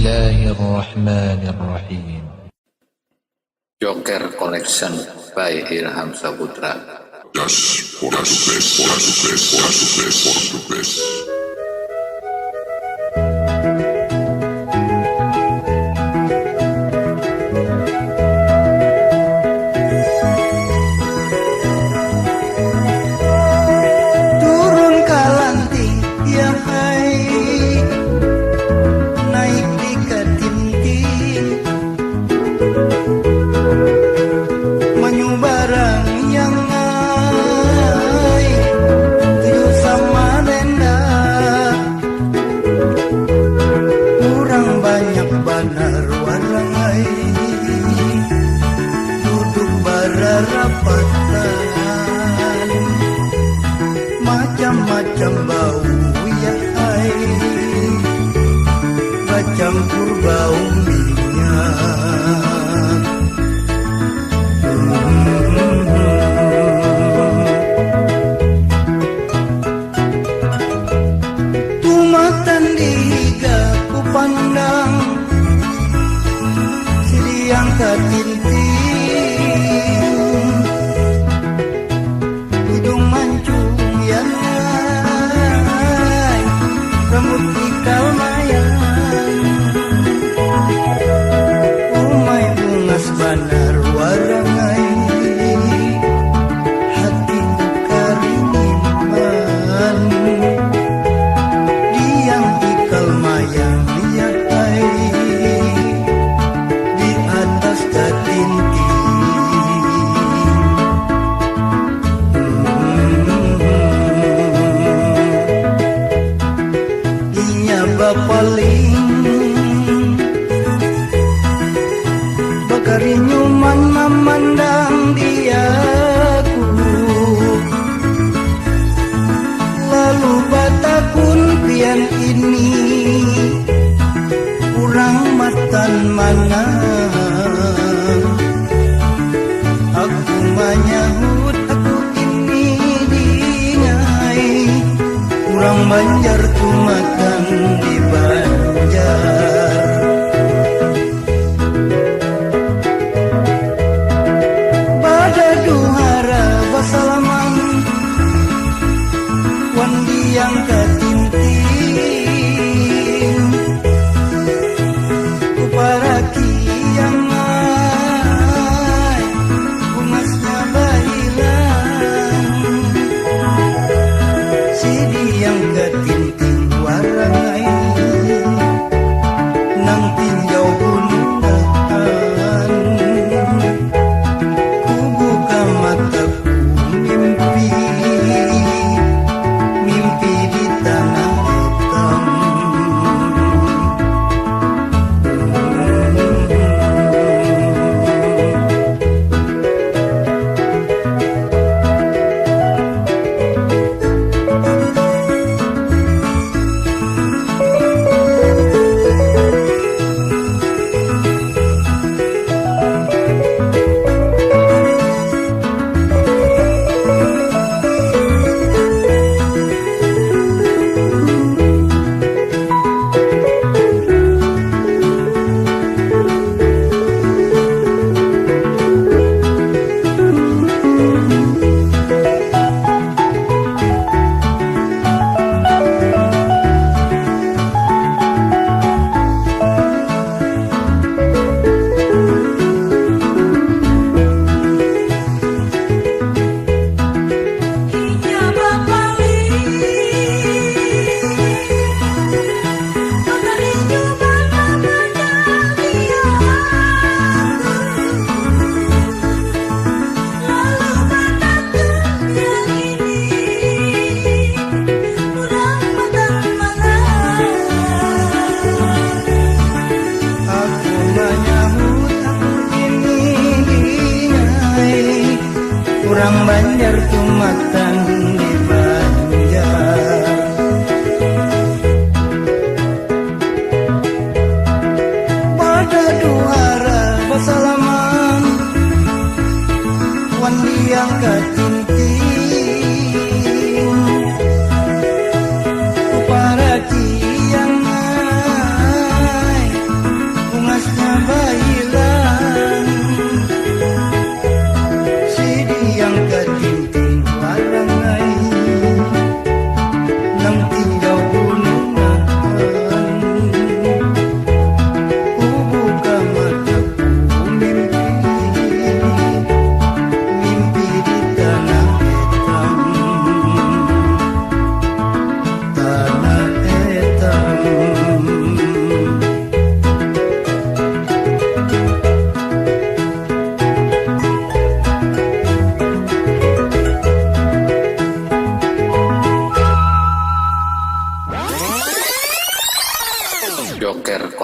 Bismillahirrahmanirrahim. Joker Collection by Ilham Saputra. Just for the best, for the best, for the best, for the best. Turun kalanti yang hai, naik di ketinting, menyubarang yang hai, tujuh sama denda, kurang banyak banar warangai, duduk berrapatan, macam-macam bau ya hai, bercampur bau minyak. Tumatan dihiga ku pandang, siliang katinting, hidung mancung yang hai, rambut ikal mayang, umai bungas banar warangai, hatiku karingiman, diang ikal mayang ya hai, di atas katinting. Inya bapaling bakarinyuman memandang diaku, lalu batakun pian ini kurang matan mana, aku menyahut aku ini dingai, kurang banjar ku makan di banjar. Pada duhara basalaman, wandi yang ketinting, ku paraki yang ai, bungasnya bahilang, sidi yang ketinting warangai, nang tinjau gunungan, ku buka mataku mimpi, mimpi di tangan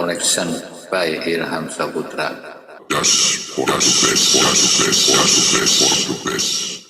Collection by Ilham Saputra. Just for the best, for the best, for the best, for the best.